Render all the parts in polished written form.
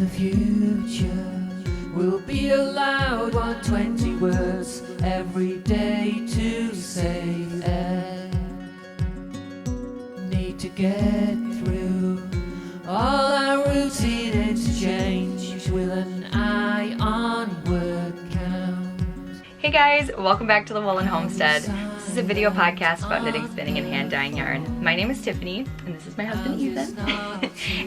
future will be allowed 120 words every day to save air. Need to get through all our routine interchange with an eye on word count. Hey guys, welcome back to the Woolen Homestead. This is a video podcast about knitting, spinning, and hand dyeing yarn. My name is Tiffany, and this is my husband Ethan.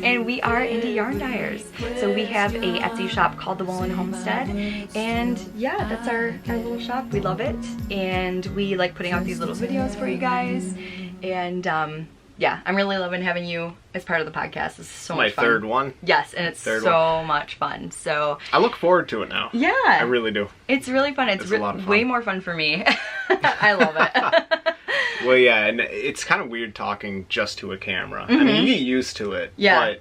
And we are into yarn dyers. So we have a Etsy shop called the Woolen Homestead. And yeah, that's our little shop. We love it. And we like putting out these little videos for you guys. And yeah, I'm really loving having you as part of the podcast. This is so much fun. My third one? Yes, and it's so much fun. So I look forward to it now. Yeah. I really do. It's really fun. It's a lot of fun. Way more fun for me. I love it. Well, yeah, and it's kind of weird talking just to a camera. I mean, you get used to it. Yeah.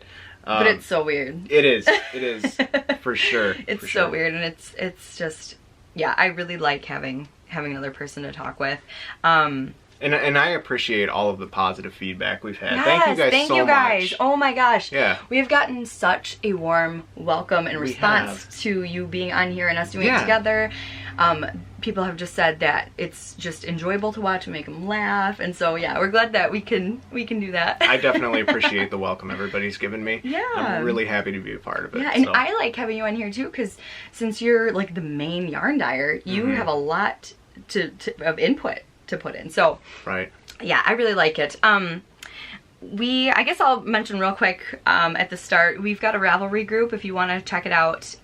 But it's so weird. It is. It is. For sure. It's so weird, and it's just, yeah, I really like having another person to talk with. And I appreciate all of the positive feedback we've had. Yes, thank you guys so much. Oh my gosh. Yeah. We have gotten such a warm welcome and response to you being on here and us doing it together. People have just said that it's just enjoyable to watch and make them laugh. And so yeah, we're glad that we can do that. I definitely appreciate the welcome everybody's given me. Yeah. I'm really happy to be a part of it. Yeah, and I like having you on here too, because since you're like the main yarn dyer, you have a lot of input to put in. So right. Yeah, I really like it. I guess I'll mention real quick at the start, we've got a Ravelry group if you want to check it out.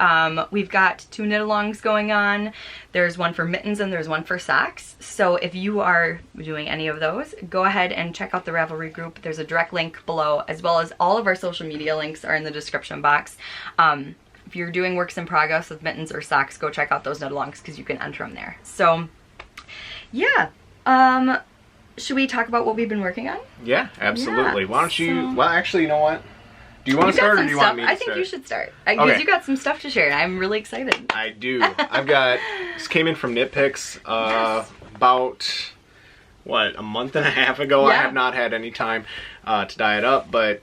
We've got 2 Knitalongs going on. There's one for mittens and there's one for socks. So if you are doing any of those, go ahead and check out the Ravelry group. There's a direct link below, as well as all of our social media links are in the description box. If you're doing works in progress with mittens or socks, go check out those Knitalongs because you can enter them there. So yeah. Should we talk about what we've been working on? Yeah, absolutely. Why don't you, well, actually, you know what? Do you want to start or do you want me to start? I think you should start. Because you got some stuff to share. I'm really excited. I do. This came in from Knit Picks about, what, a month and a half ago. Yeah. I have not had any time to dye it up, but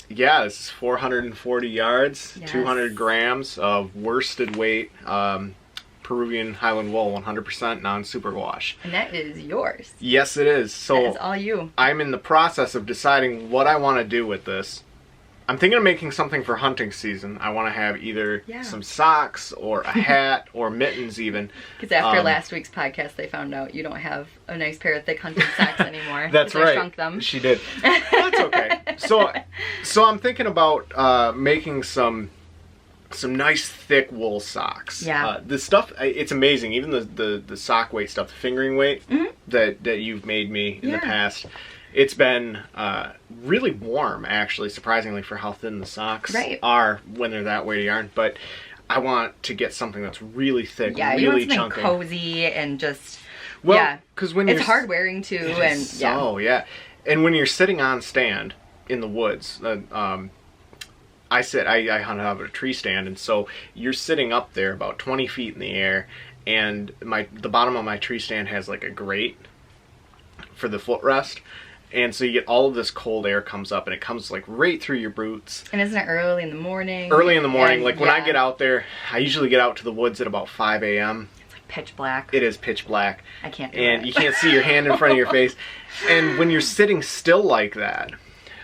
yeah, this is 440 yards, 200 grams of worsted weight, Peruvian Highland wool, 100% non-superwash. And that is yours. Yes, it is. So that is all you. I'm in the process of deciding what I want to do with this. I'm thinking of making something for hunting season. I want to have either some socks or a hat or mittens even. Because after last week's podcast, they found out you don't have a nice pair of thick hunting socks anymore. That's right. I shrunk them. She did. Well, that's okay. So I'm thinking about making some nice thick wool socks. Yeah. The stuff, it's amazing. Even the sock weight stuff, the fingering weight that you've made me in the past. It's been really warm, actually, surprisingly, for how thin the socks are when they're that weight of yarn. But I want to get something that's really thick, really you want something chunky, cozy, and just because when it's hard wearing too, and when you're sitting on stand in the woods, I hunt out of a tree stand, and so you're sitting up there about 20 feet in the air, and the bottom of my tree stand has like a grate for the footrest, and so you get all of this cold air comes up, and it comes like right through your boots. And isn't it early in the morning? Early in the morning, like when I get out there, I usually get out to the woods at about 5 a.m. It's like pitch black. It is pitch black. I can't do and it. You can't see your hand in front of your face, and when you're sitting still like that,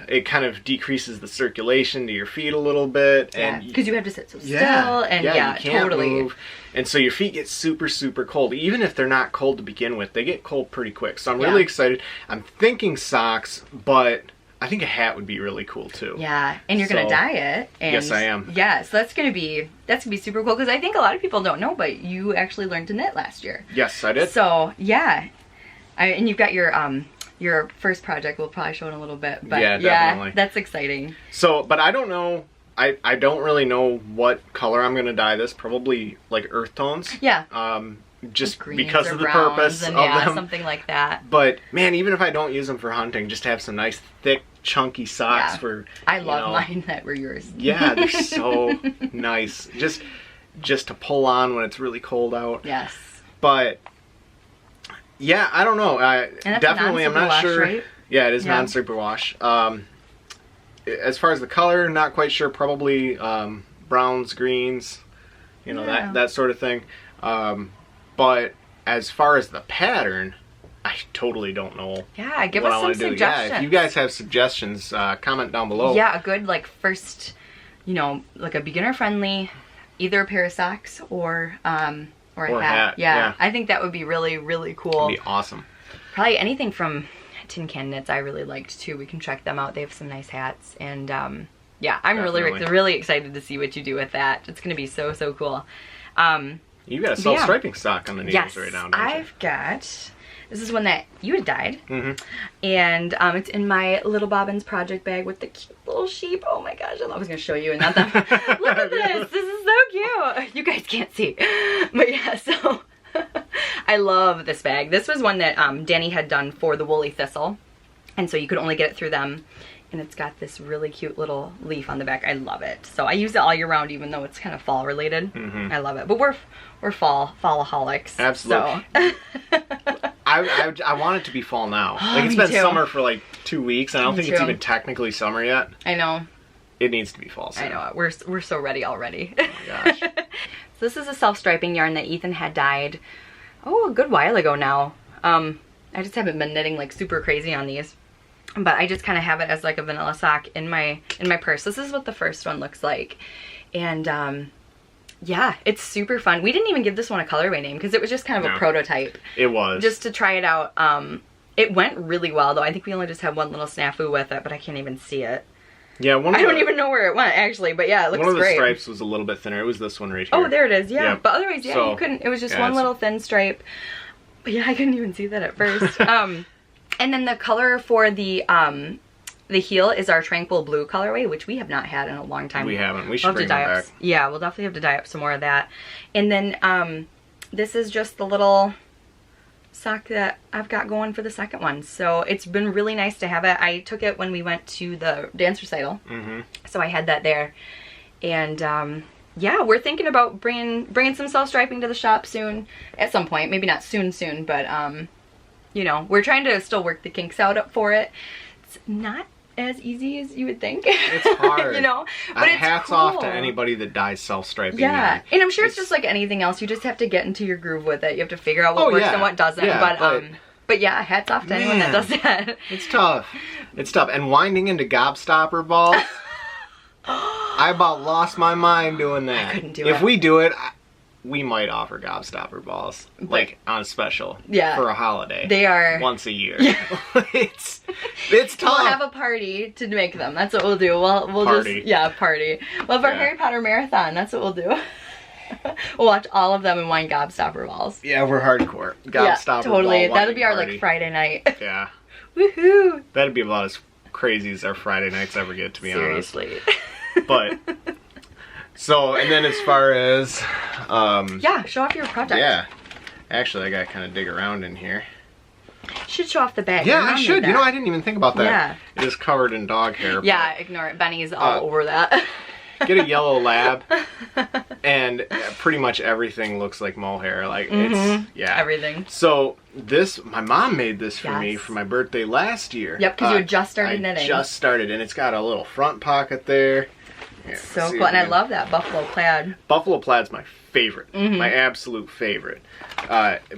it kind of decreases the circulation to your feet a little bit. Yeah, because you have to sit so still, and you can't move. And so your feet get super, super cold. Even if they're not cold to begin with, they get cold pretty quick. So I'm really excited. I'm thinking socks, but I think a hat would be really cool too. Yeah, and you're gonna dye it. And yes, I am. Yeah, so that's gonna be super cool, because I think a lot of people don't know, but you actually learned to knit last year. Yes, I did. So yeah, and you've got your first project. We'll probably show in a little bit, but yeah, definitely. That's exciting. So, but I don't know. I don't really know what color I'm gonna dye this. Probably like earth tones. Yeah. Just like because of the purpose of them. Something like that. But man, even if I don't use them for hunting, just have some nice thick chunky socks for. I love mine that were yours. Yeah, they're so nice. Just to pull on when it's really cold out. Yes. But yeah, I don't know. Definitely, I'm not sure. Right? Yeah, it is non-superwash. As far as the color, not quite sure. Probably browns, greens, you know, Yeah. that sort of thing. But as far as the pattern, I totally don't know. Yeah, give what us I some wanna do. suggestions. Yeah, if you guys have suggestions, comment down below. Yeah, a good like first, you know, like a beginner friendly, either a pair of socks or a hat. Yeah, I think that would be really, really cool. It'd be awesome. Probably anything from Tin Can Knits I really liked too. We can check them out. They have some nice hats. And yeah, I'm really excited to see what you do with that. It's going to be so, so cool. You got a self-striping sock on the needles right now, don't you? I've got, this is one that you had dyed. And it's in my Little Bobbins project bag with the cute little sheep. Oh my gosh, I was going to show you and not them. Look at this. This is so cute. You guys can't see. But yeah, so I love this bag. This was one that Danny had done for the Woolly Thistle. And so you could only get it through them. And it's got this really cute little leaf on the back. I love it. So I use it all year round, even though it's kind of fall related. I love it. But we're fallaholics. Absolutely. So. I want it to be fall now. Oh, Like, it's me been too. summer for like 2 weeks. I don't Me think it's too. even technically summer yet. I know. It needs to be fall soon. I know. We're so ready already. Oh my gosh. So this is a self-striping yarn that Ethan had dyed, a good while ago now. I just haven't been knitting like super crazy on these. But I just kind of have it as like a vanilla sock in my purse. This is what the first one looks like. And yeah, it's super fun. We didn't even give this one a colorway name because it was just kind of a prototype. It was. Just to try it out. It went really well though. I think we only just had one little snafu with it, but I can't even see it. Yeah, I don't even know where it went actually, but yeah, it looks great. One of the stripes was a little bit thinner. It was this one right here. Oh, there it is. Yeah, Yeah. but otherwise, yeah, So, you couldn't. It was just yeah, one it's- little thin stripe. But yeah, I couldn't even see that at first. And then the color for the heel is our Tranquil Blue colorway, which we have not had in a long time. We haven't. We We'll should have to bring dye them up. back. Yeah, we'll definitely have to dye up some more of that. And then this is just the little sock that I've got going for the second one. So it's been really nice to have it. I took it when we went to the dance recital. So I had that there. And yeah, we're thinking about bringing some self-striping to the shop soon at some point. Maybe not soon, but you know, we're trying to still work the kinks out for it. It's not as easy as you would think. It's hard. You know, but it's hats cool. off to anybody that dyes self-striping. Yeah, yarn. and I'm sure it's just like anything else. You just have to get into your groove with it. You have to figure out what works and what doesn't. Yeah, but yeah, hats off to anyone that does that. It's tough. It's tough. And winding into gobstopper balls, I about lost my mind doing that. I couldn't do it. If we do it, we might offer gobstopper balls, like on special, for a holiday. They are once a year. it's tough. We'll have a party to make them. That's what we'll do. We'll Party. just party. We'll have our Harry Potter marathon. That's what we'll do. We'll watch all of them and wind gobstopper balls. Yeah, we're hardcore. Gobstopper totally. ball That'll be our party. like Friday night. Yeah. Woohoo! That'd be about as crazy as our Friday nights ever get, to be honest. Seriously. But so, and then as far as yeah, show off your project. yeah, actually I gotta kind of dig around in here. Should show off the bag. Yeah, Your mom I made should. You that. know, I didn't even think about that. Yeah. It is covered in dog hair. Yeah, ignore it. Benny's all over that. Get a yellow lab, and pretty much everything looks like mohair. Like it's everything. So this, my mom made this for me Yes. for my birthday last year. Yep, because you had just started knitting. I just started, and it's got a little front pocket there. Here, So see cool, if and I we can- love that buffalo plaid. Buffalo plaid's my favorite, my absolute favorite.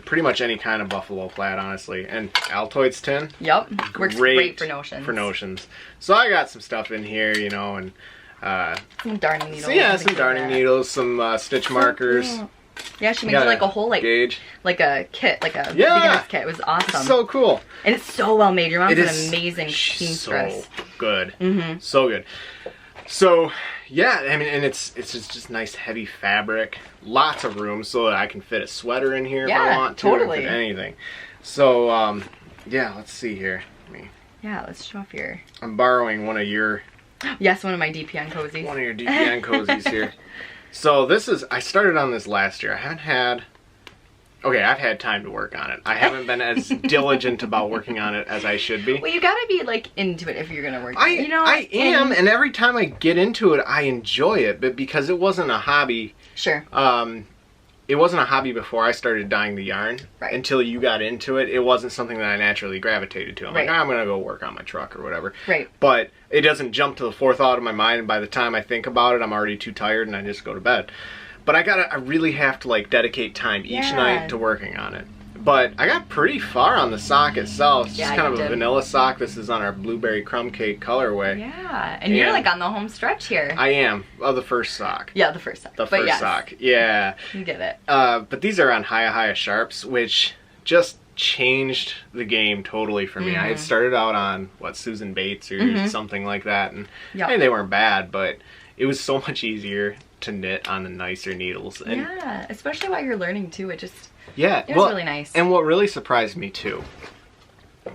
Pretty much any kind of buffalo plaid, honestly. And Altoids tin. Yep, works great for notions. For notions. So I got some stuff in here, you know, and some darning needles. so yeah, some things like darning that. needles, some stitch markers. Cool. Yeah, she made Got like a whole gauge. like a kit, like a Yeah. beginner's kit. It was awesome. So cool. And it's so well made. Your mom's It an is amazing seamstress. so good. So good. So yeah, I mean, and it's just nice heavy fabric, lots of room, so that I can fit a sweater in here if I Yeah, want to, totally. or fit anything. So yeah, let's see here. Yeah, let's show off your. I'm borrowing one of your Yes, one of my DPN cozies. DPN cozies here. So this is, I started on this last year. I haven't had, okay, I've had time to work on it. I haven't been as diligent about working on it as I should be. Well, you gotta be like into it if you're gonna work. I am, and every time I get into it, I enjoy it. But because it wasn't a hobby, Sure. it wasn't a hobby before I started dyeing the yarn. Right. Until you got into it, it wasn't something that I naturally gravitated to. I'm like, I'm gonna go work on my truck or whatever. Right. But it doesn't jump to the forethought of my mind, and by the time I think about it, I'm already too tired and I just go to bed. But I really have to like dedicate time each night to working on it. But I got pretty far on the sock itself. It's just kind of a vanilla sock. This is on our blueberry crumb cake colorway. Yeah, and you're like on the home stretch here. I am. Oh, the first sock. Yeah, the first sock. The first sock. Yeah. You get it. But these are on Hiya Sharps, which just changed the game totally for me. I had started out on, Susan Bates or something like that. And I mean, they weren't bad, but it was so much easier to knit on the nicer needles. And yeah, especially while you're learning too. It was really nice. And what really surprised me too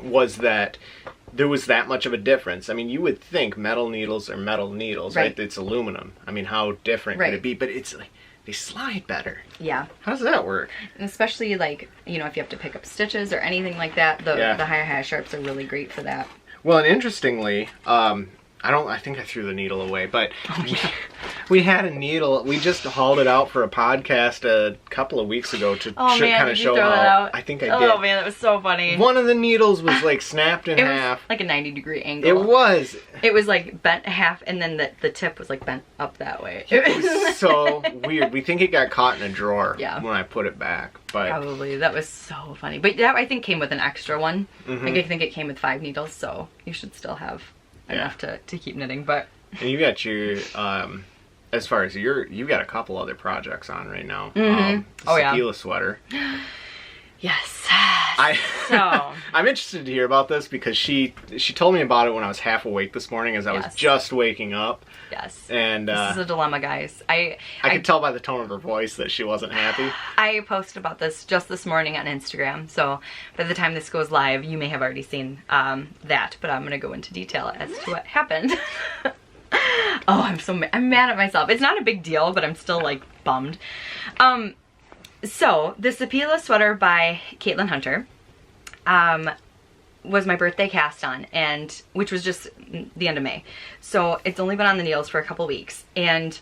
was that there was that much of a difference. I mean, you would think metal needles are metal needles, right? It's aluminum. I mean, how different could it be? But it's like, they slide better. Yeah. How does that work? And especially like, you know, if you have to pick up stitches or anything like that, the Hiya Sharps are really great for that. Well, and interestingly, I think I threw the needle away, but we had a needle. We just hauled it out for a podcast a couple of weeks ago to kind of show how. I think I did. Oh man, that was so funny. One of the needles was like snapped in half. Like a 90-degree angle. It was. It was like bent half, and then the tip was like bent up that way. It was so weird. We think it got caught in a drawer when I put it back. But probably. That was so funny. But that I think came with an extra one. Like I think it came with 5 needles, so you should still have enough to keep knitting. But and you got your as far as you got a couple other projects on right now. Sipila sweater. Yes. I'm interested to hear about this because she told me about it when I was half awake this morning as I was just waking up. Yes. And this is a dilemma, guys. I could tell by the tone of her voice that she wasn't happy. I posted about this just this morning on Instagram, so by the time this goes live, you may have already seen that, but I'm gonna go into detail as to what happened. I'm mad at myself. It's not a big deal, but I'm still like bummed. So the Sipila sweater by Caitlin Hunter was my birthday cast on, and which was just the end of May. So it's only been on the needles for a couple weeks, and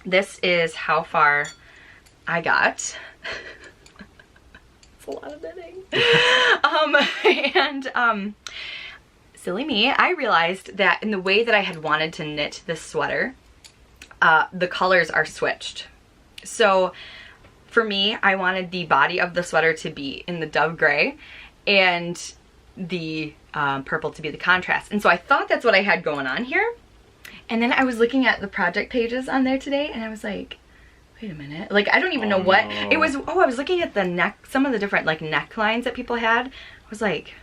this is how far I got. It's a lot of knitting. Silly me, I realized that in the way that I had wanted to knit this sweater, the colors are switched. So for me, I wanted the body of the sweater to be in the dove gray and the purple to be the contrast. And so I thought that's what I had going on here. And then I was looking at the project pages on there today, and I was like, wait a minute. Like, I don't even know what it was. Oh, I was looking at the neck, some of the different like necklines that people had. I was like,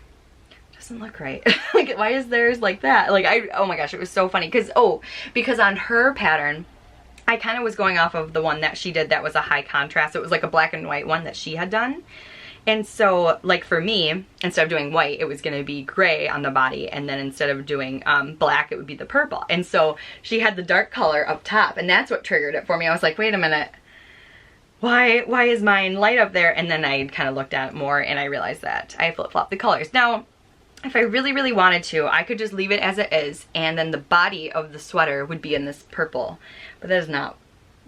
doesn't look right. Like, why is theirs like that? Like, oh my gosh, it was so funny. Because on her pattern, I kind of was going off of the one that she did that was a high contrast. It was like a black and white one that she had done. And so, like for me, instead of doing white, it was going to be gray on the body. And then instead of doing black, it would be the purple. And so she had the dark color up top. And that's what triggered it for me. I was like, wait a minute. Why is mine light up there? And then I kind of looked at it more and I realized that I flip-flopped the colors. Now, if I really, really wanted to, I could just leave it as it is. And then the body of the sweater would be in this purple. But that is not...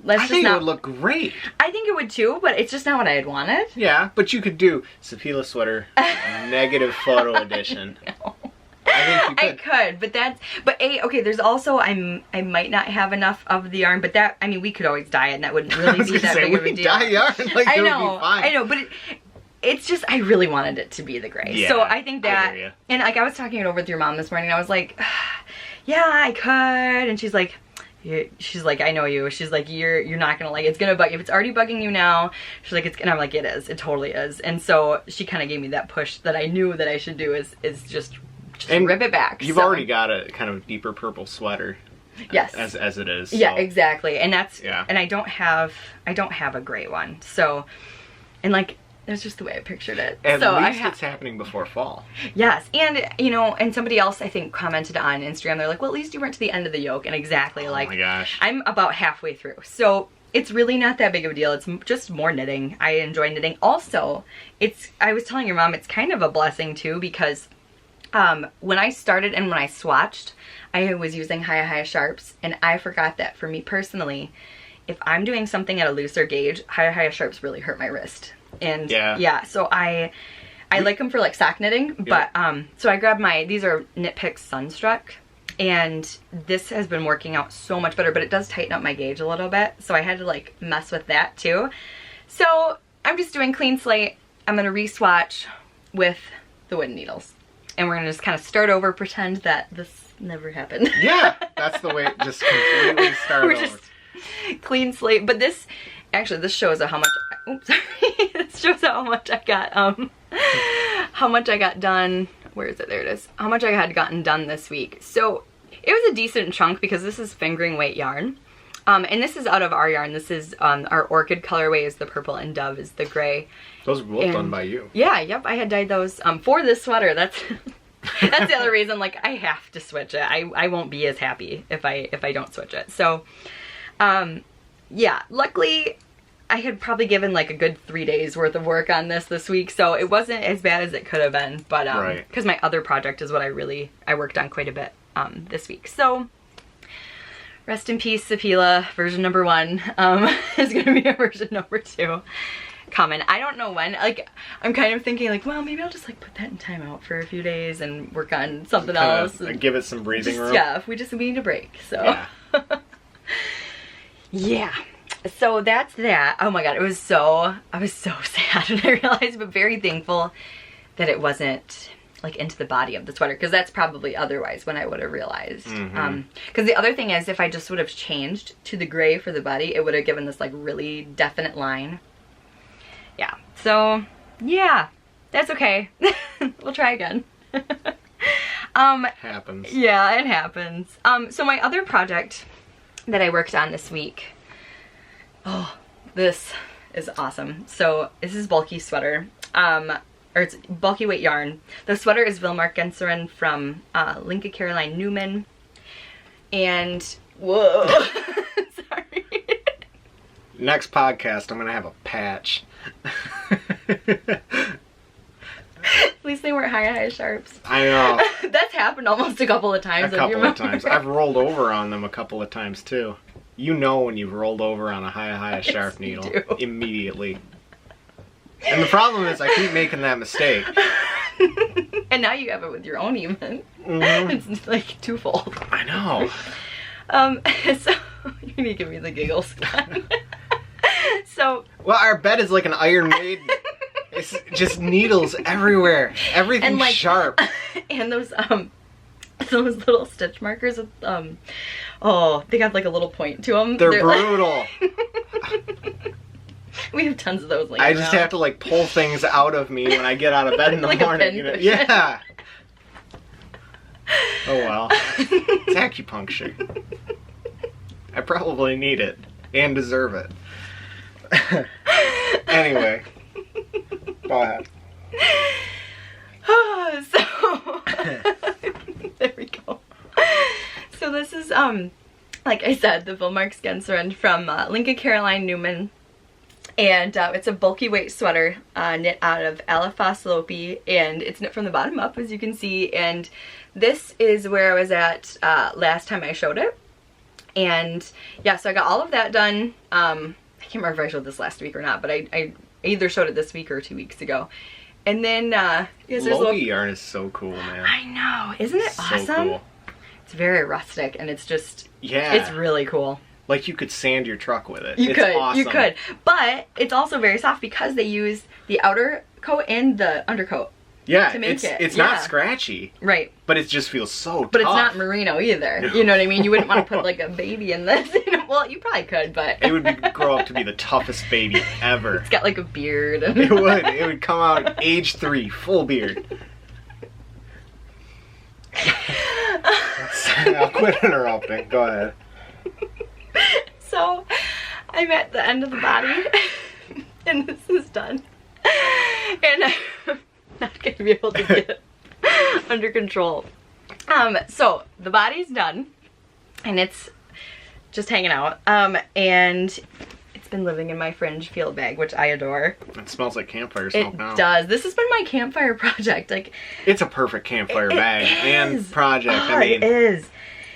I think it would look great. I think it would too, but it's just not what I had wanted. Yeah, but you could do Sipila sweater negative photo edition. I think you could. I could, but okay, there's also, I might not have enough of the yarn, but that, I mean, we could always dye it and that wouldn't really be that big of a deal. Dye yarn, like, I it know, would be fine. I know, but it's just, I really wanted it to be the gray. Yeah, so I think that, and like I was talking it over with your mom this morning, and I was like, yeah, I could, and she's like, I know you. She's like, you're not gonna like it. It's gonna bug you. If it's already bugging you now, she's like, and I'm like, it is. It totally is. And so she kind of gave me that push that I knew that I should do is just rip it back. You've already got a kind of deeper purple sweater. Yes. As it is. Yeah, so. Exactly. And that's and I don't have a gray one. So, and like, that's just the way I pictured it. At least it's happening before fall. Yes, and you know, and somebody else I think commented on Instagram, they're like, well, at least you weren't to the end of the yoke. And exactly, like, oh my gosh, I'm about halfway through. So it's really not that big of a deal. It's just more knitting. I enjoy knitting. Also, I was telling your mom, it's kind of a blessing too, because when I started and when I swatched, I was using Hiya Sharps, and I forgot that for me personally, if I'm doing something at a looser gauge, high sharps really hurt my wrist. And yeah, so I like them for like sock knitting, but so I grabbed these are Knit Picks Sunstruck, and this has been working out so much better, but it does tighten up my gauge a little bit, so I had to like mess with that too. So I'm just doing clean slate. I'm gonna re-swatch with the wooden needles, and we're gonna just kind of start over, pretend that this never happened. Yeah, that's the way it just completely started over. Just clean slate, but this shows how much, oops, sorry. This shows how much I got, how much I got done. Where is it? There it is. How much I had gotten done this week. So it was a decent chunk because this is fingering weight yarn. And this is out of our yarn. This is our Orchid colorway is the purple and Dove is the gray. Those were both done by you. Yeah, yep. I had dyed those for this sweater. That's that's the other reason. Like I have to switch it. I won't be as happy if I don't switch it. So yeah. Luckily, I had probably given like a good 3 days worth of work on this week, so it wasn't as bad as it could have been. But because my other project is what I worked on quite a bit this week. So rest in peace, Sipila. Version number 1 is gonna be a version number 2 coming. I don't know when. Like I'm kind of thinking like, well, maybe I'll just like put that in timeout for a few days and work on something else. And give it some breathing room. Yeah, we need a break. So yeah. Yeah. So that's that. Oh my god, I was so sad when I realized, but very thankful that it wasn't like into the body of the sweater, because that's probably otherwise when I would have realized. Because the other thing is, if I just would have changed to the gray for the body, it would have given this like really definite line. Yeah, so yeah, that's okay. We'll try again. Happens. Yeah, it happens. So my other project that I worked on this week, oh, this is awesome. So this is bulky sweater, or it's bulky weight yarn. The sweater is Wilmark from Linka Caroline Newman, and whoa, sorry. Next podcast, I'm gonna have a patch. At least they weren't high sharps. I know. That's happened almost a couple of times. A couple of times. I've rolled over on them a couple of times too. You know when you've rolled over on a high sharp needle immediately. And the problem is I keep making that mistake. And now you have it with your own even. It's like twofold. I know. So you're gonna give me the giggles. So well, our bed is like an Iron Maiden. It's just needles everywhere. Everything's and like, sharp. And those little stitch markers with oh, they got like a little point to them. They're brutal. Like, we have tons of those laying I just have to like pull things out of me when I get out of bed in the like morning. You know? Yeah. Oh well. It's acupuncture. I probably need it and deserve it. Anyway. Go ahead. So there we go. So this is like I said, the Wilmark from Linka Caroline Newman, and it's a bulky weight sweater knit out of Alafas Lopi, and it's knit from the bottom up, as you can see. And this is where I was at last time I showed it. And yeah, so I got all of that done. I can't remember if I showed this last week or not, but I either showed it this week or 2 weeks ago. And then Lopi yarn is so cool, man. I know, isn't it awesome? So cool. It's very rustic, and it's just, yeah, it's really cool. Like you could sand your truck with it. You could, but it's also very soft because they use the outer coat and the undercoat. Yeah, to make it's not scratchy. Right. But it just feels so But tough. It's not merino either. No. You know what I mean? You wouldn't want to put like a baby in this. Well, you probably could, but... It would grow up to be the toughest baby ever. It's got like a beard. It would. It would come out age 3, full beard. I'll quit interrupting. Go ahead. So, I'm at the end of the body, and this is done. And I'm not going to be able to get it under control. So, the body's done, and it's just hanging out, and it's been living in my fringe field bag, which I adore. It smells like campfire smoke now. It does. This has been my campfire project. Like, it's a perfect campfire bag and project. Oh, I mean, it is.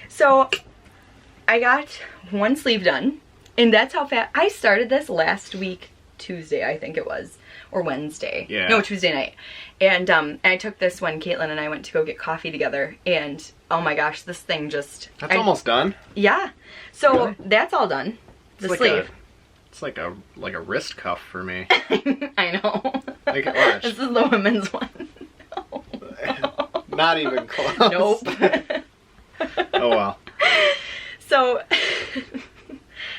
So I got one sleeve done, And that's how fast I started this last week, Tuesday, I think it was, or Wednesday. Yeah. No, Tuesday night. And I took this when Caitling and I went to go get coffee together, and oh my gosh, this thing just... That's almost done? Yeah. So Really? that's all done. The sleeve. It's like a wrist cuff for me. I know. Like, watch. This is the women's one. Not even close. Nope. Oh well. So,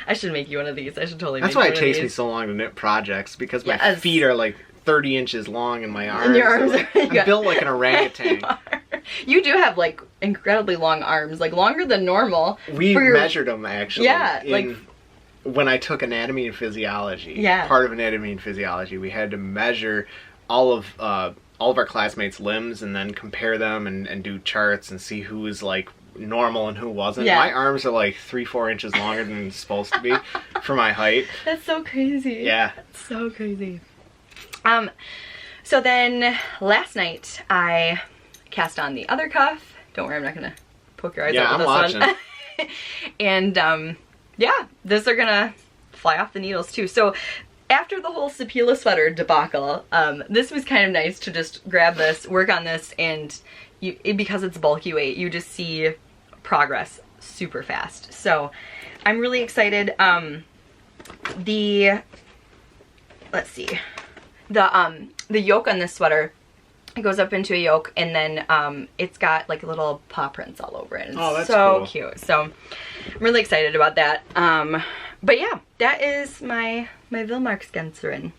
I should make you one of these. I should totally That's make why you it one takes of me these. so long to knit projects, because my Yes. feet are like 30 inches long and my arms. And your arms are... I'm built like an orangutan. You do have like incredibly long arms, like longer than normal. We for your... measured them actually. Yeah, like... When I took anatomy and physiology, Yeah. part of anatomy and physiology, we had to measure all of our classmates' limbs and then compare them and do charts and see who was like normal and who wasn't. Yeah. My arms are like 3-4 inches longer than it's supposed to be for my height. That's so crazy. Yeah. That's so crazy. So then last night I cast on the other cuff. Don't worry, I'm not gonna poke your eyes out with this I'm one. And yeah, these are gonna fly off the needles too. So after the whole Sipila sweater debacle, this was kind of nice to just grab this, work on this, and because it's bulky weight, you just see progress super fast. So I'm really excited. Let's see, the yoke on this sweater, it goes up into a yoke, and then it's got like little paw prints all over it. It's oh, that's so cool. cute. So I'm really excited about that. But yeah, that is my Villmarksgenserin.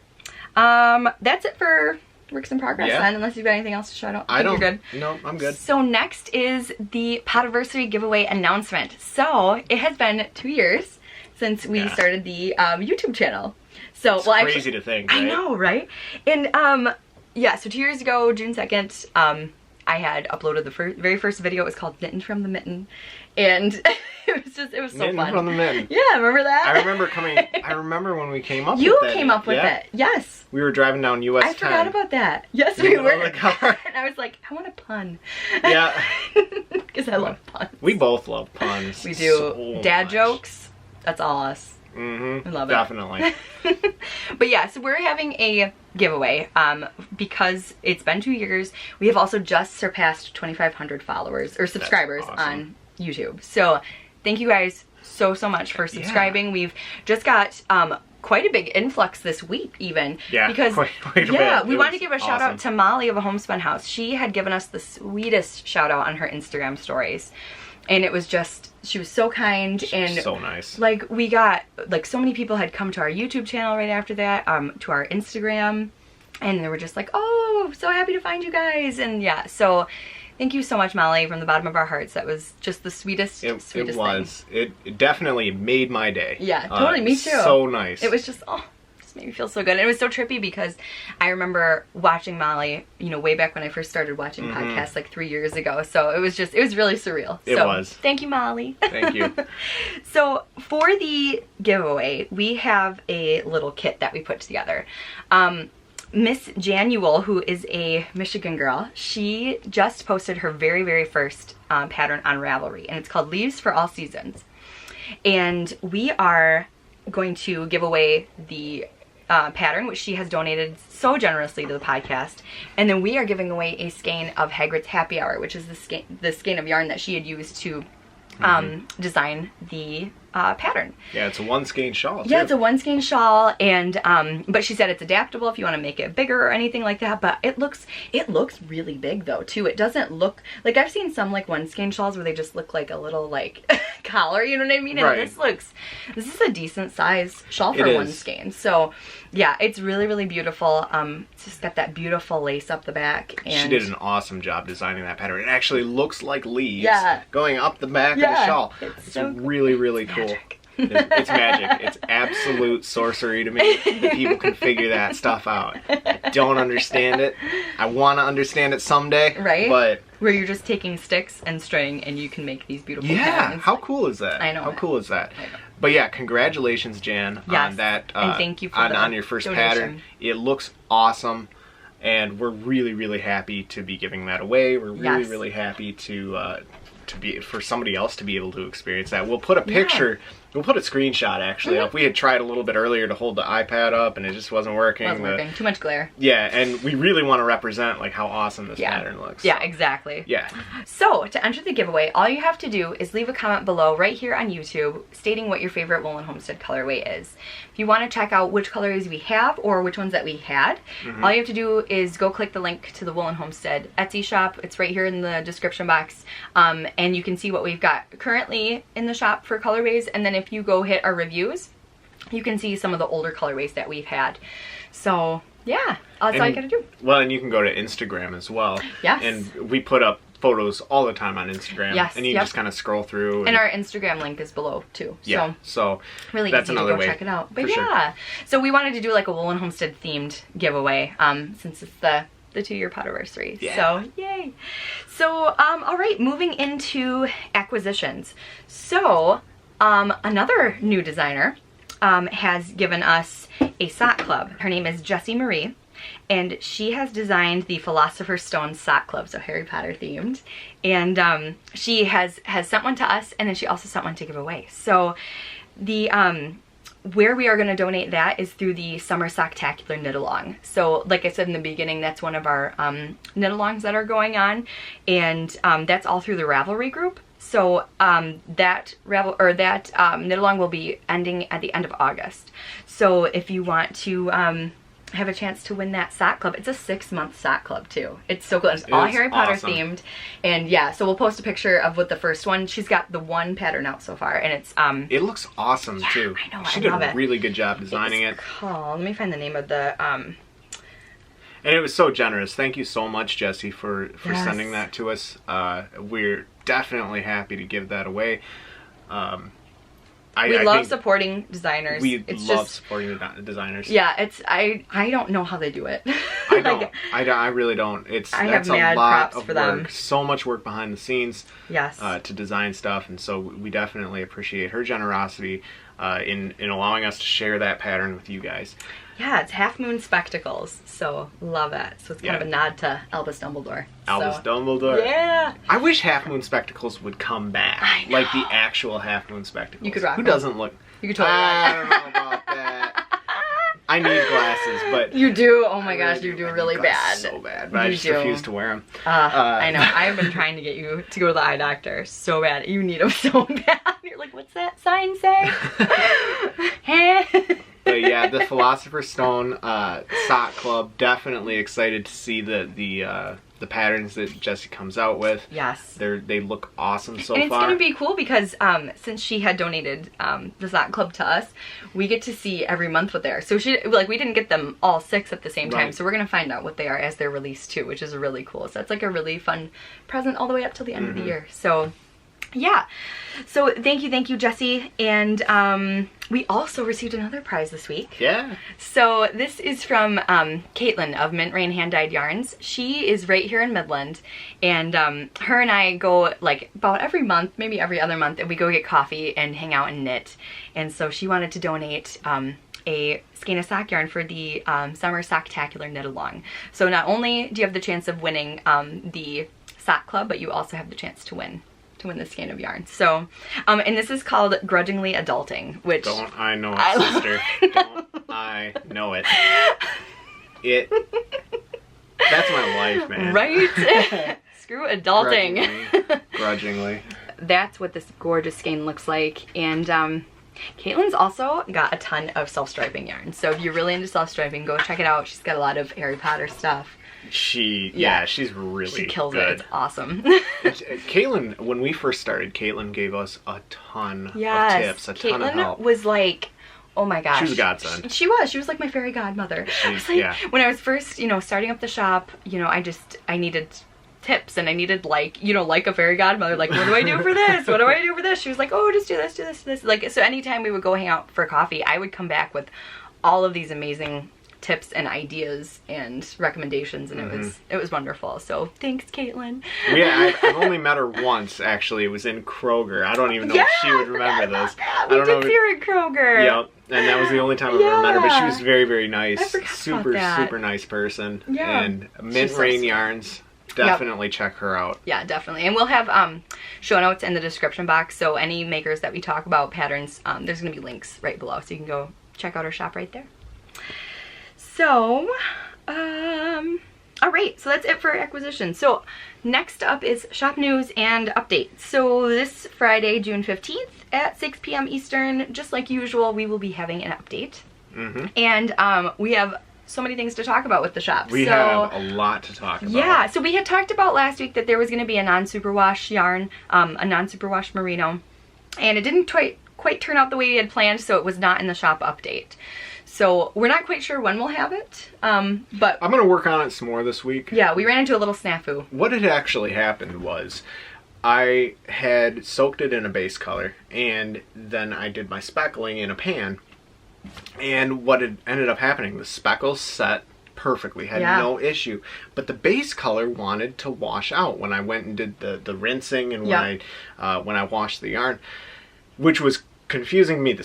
That's it for works in progress, Yeah. then, unless you've got anything else to shout out. I don't. You're good. No, I'm good. So next is the Podiversary giveaway announcement. So it has been 2 years since we started the YouTube channel. So It's well, crazy actually, to think, right? I know, right? And yeah, so 2 years ago, June 2nd, I had uploaded the very first video. It was called Knitting from the Mitten, and it was so Knitting fun. from the Mitten. Yeah, remember that? I remember when we came up You with that. came up with it. Yes. We were driving down US 10. I forgot about that. Yes, In we the middle were. of the car. And I was like, I want a pun. Yeah. Because I love puns. We both love puns. We do. So Dad much. jokes. That's all us. Mm-hmm. I love it. Definitely. But yeah, so we're having a giveaway because it's been 2 years. We have also just surpassed 2,500 followers or subscribers awesome. on YouTube. So thank you guys so much for subscribing. We've just got quite a big influx this week even. Yeah, because quite a yeah, bit. we It wanted to was give a shout out to Molly of A Homespun House. She had given us the sweetest shout out on her Instagram stories. And it was just, she was so kind and so nice. like we got, like so many people had come to our YouTube channel right after that, to our Instagram, and they were just like, oh, so happy to find you guys. And yeah, so thank you so much, Molly, from the bottom of our hearts. That was just the sweetest, sweetest thing. It definitely made my day. Yeah, totally, me too. So nice. It was just, oh, just made me feel so good. And it was so trippy because I remember watching Molly, you know, way back when I first started watching podcasts like 3 years ago. So it was just, it was really surreal. It was. Thank you, Molly. Thank you. So for the giveaway, we have a little kit that we put together. Miss Januel, who is a Michigan girl, she just posted her very first pattern on Ravelry, and it's called Leaves for All Seasons. And we are going to give away the pattern, which she has donated so generously to the podcast, and then we are giving away a skein of Hagrid's Happy Hour, which is the skein of yarn that she had used to design the pattern. Yeah, it's a one skein shawl too. Yeah, it's a one skein shawl, and but she said it's adaptable if you want to make it bigger or anything like that. But it looks really big though too. It doesn't look like, I've seen some like one skein shawls where they just look like a little like collar, you know what I mean? And right. This is a decent size shawl for one skein. So yeah, it's really beautiful. It's just got that beautiful lace up the back. And she did an awesome job designing that pattern. It actually looks like leaves going up the back of the shawl. It's so really cool. It's magic. It's absolute sorcery to me that people can figure that stuff out. I don't understand it. I want to understand it someday. Right? But where you're just taking sticks and string and you can make these beautiful patterns. How cool is that? I know. How cool is that? But yeah, congratulations, Jan, on that. And thank you for on your first donation. pattern. It looks awesome, and we're really happy to be giving that away. We're really happy to for somebody else to be able to experience that. We'll put a picture. We'll put a screenshot actually up. We had tried a little bit earlier to hold the iPad up and it just wasn't working. Too much glare. Yeah, and we really want to represent like how awesome this pattern looks. Yeah, exactly. Yeah. So to enter the giveaway, all you have to do is leave a comment below right here on YouTube stating what your favorite Woolen Homestead colorway is. If you want to check out which colorways we have or which ones that we had, all you have to do is go click the link to the Woolen Homestead Etsy shop. It's right here in the description box, and you can see what we've got currently in the shop for colorways, and then if you go hit our reviews, you can see some of the older colorways that we've had. So yeah, that's all you gotta do. Well, and you can go to Instagram as well. Yes. And we put up photos all the time on Instagram. Yes. And you can just kind of scroll through. And our Instagram link is below too. Yeah. So really that's easy another to go way. Check it out. But For yeah. So we wanted to do like a Woolen Homestead themed giveaway, since it's the 2-year Potiversary. Yeah. So yay. So all right, moving into acquisitions. So another new designer has given us a sock club. Her name is Jessie Marie, and she has designed the Philosopher's Stone sock club, so Harry Potter themed. And she has sent one to us, and then she also sent one to give away. So the where we are going to donate that is through the Summer Socktacular Knitalong. So like I said in the beginning, that's one of our knit-alongs that are going on, and that's all through the Ravelry Group. So that knit-along will be ending at the end of August. So if you want to have a chance to win that sock club, it's a 6-month sock club too. It's so cool. It's all Harry Potter themed, and yeah. So we'll post a picture of what the first one. She's got the one pattern out so far, and it's it looks awesome too. I know. She did a really good job designing it. Let me find the name of the And it was so generous. Thank you so much, Jessie, for sending that to us. We're definitely happy to give that away. We love supporting designers. We love supporting the designers. Yeah, I don't know how they do it. I don't. I really don't. That's a lot of work. So much work behind the scenes. Yes. To design stuff, and so we definitely appreciate her generosity in allowing us to share that pattern with you guys. Yeah, it's Half Moon Spectacles, so love it. So it's kind of a nod to Albus Dumbledore. Albus Dumbledore. Yeah. I wish Half Moon Spectacles would come back. I know. Like the actual Half Moon Spectacles. You could rock Who them. doesn't look... You could totally I don't know about that. I need glasses, but... You do? Oh my gosh, you do really bad. So bad, but I just refuse to wear them. I know. I've been trying to get you to go to the eye doctor so bad. You need them so bad. You're like, what's that sign say? But yeah, the Philosopher's Stone sock club, definitely excited to see the patterns that Jessie comes out with. Yes. They look awesome so far. And it's going to be cool because since she had donated the sock club to us, we get to see every month what they are. So we didn't get them all 6 at the same time, so we're going to find out what they are as they're released too, which is really cool. So that's like a really fun present all the way up till the end of the year. So yeah. So thank you, Jessie. And we also received another prize this week. Yeah. So this is from Caitling of Mint Rain Hand Dyed Yarns. She is right here in Midland, and her and I go like about every month, maybe every other month, and we go get coffee and hang out and knit. And so she wanted to donate a skein of sock yarn for the Summer Socktacular Knit-Along. So not only do you have the chance of winning the sock club, but you also have the chance to win this skein of yarn. So, and this is called Grudgingly Adulting, which... Don't I know it, sister. Don't I know it. That's my life, man. Right? Screw adulting. Grudgingly. That's what this gorgeous skein looks like. And Caitlyn's also got a ton of self-striping yarn. So if you're really into self-striping, go check it out. She's got a lot of Harry Potter stuff. She's really She kills good. it. It's awesome. Caitlin, when we first started, Caitlin gave us a ton of tips, a ton of help. Caitlin was like, oh my gosh. She was a godsend. She was like my fairy godmother. I was like, when I was first, starting up the shop, I needed tips, and I needed like a fairy godmother, like, what do I do for this? What do I do for this? She was like, oh, just do this, do this, do this. Like, so anytime we would go hang out for coffee, I would come back with all of these amazing tips and ideas and recommendations, and it was wonderful. So thanks, Caitlin. Yeah, I've only met her once, actually. It was in Kroger. I don't even know if she would remember this. We did see her at Kroger. Yep, and that was the only time I've ever met her, but she was very, very nice. I forgot super about that. nice person. Yeah. And Mint Rain Yarns definitely check her out. Yeah, definitely. And we'll have show notes in the description box, so any makers that we talk about, patterns, there's going to be links right below, so you can go check out our shop right there. So, all right, so that's it for acquisition. So next up is shop news and updates. So this Friday, June 15th at 6 p.m. Eastern, just like usual, we will be having an update. And we have so many things to talk about with the shop. We have a lot to talk about. Yeah, so we had talked about last week that there was going to be a non-superwash yarn, a non-superwash merino, and it didn't quite turn out the way we had planned, so it was not in the shop update. So we're not quite sure when we'll have it, but I'm going to work on it some more this week. Yeah, we ran into a little snafu. What had actually happened was I had soaked it in a base color, and then I did my speckling in a pan. And what had ended up happening, the speckles set perfectly, had no issue. But the base color wanted to wash out when I went and did the rinsing and when I washed the yarn, which was confusing to me. The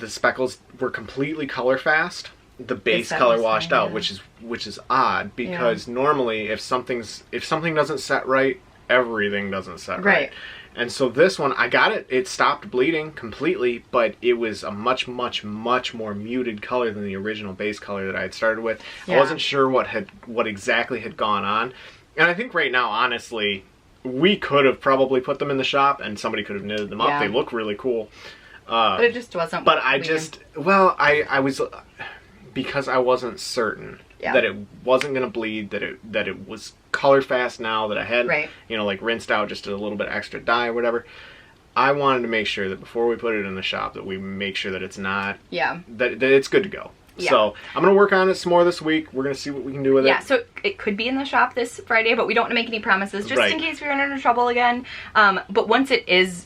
speckles were completely color fast. The base color washed out, which is odd, because normally if something doesn't set right, everything doesn't set right. And so this one, I got it. It stopped bleeding completely, but it was a much more muted color than the original base color that I had started with. I wasn't sure what exactly had gone on, and I think right now, honestly, we could have probably put them in the shop, and somebody could have knitted them up. They look really cool. But it just wasn't. But I was, because I wasn't certain that it wasn't going to bleed, that it was color fast now, that I had, like rinsed out just a little bit extra dye or whatever. I wanted to make sure that before we put it in the shop that we make sure that it's not, that it's good to go. So I'm going to work on it some more this week. We're going to see what we can do with it. Yeah, so it could be in the shop this Friday, but we don't want to make any promises, just in case we run into trouble again. But once it is